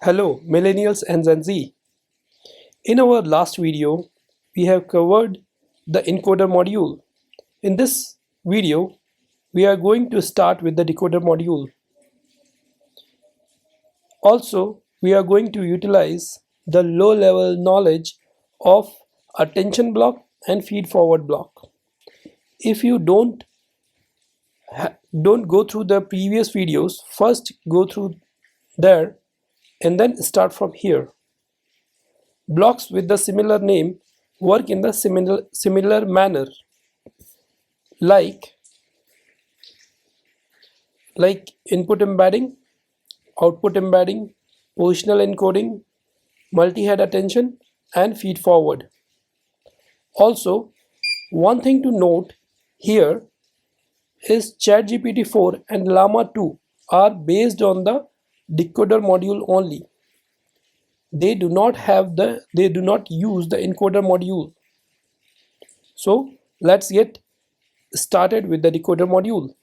Hello, millennials and Gen Z. In our last video, we have covered the encoder module. In this video, we are going to start with the decoder module. Also, we are going to utilize the low-level knowledge of attention block and feed-forward block. If you don't go through the previous videos, first go through there and then start from here. Blocks with the similar name work in the similar manner, like input embedding, output embedding, positional encoding, multi-head attention, and feed forward. Also, one thing to note here is ChatGPT 4 and Llama 2 are based on the decoder module only. They do not use the encoder module. So let's get started with the decoder module.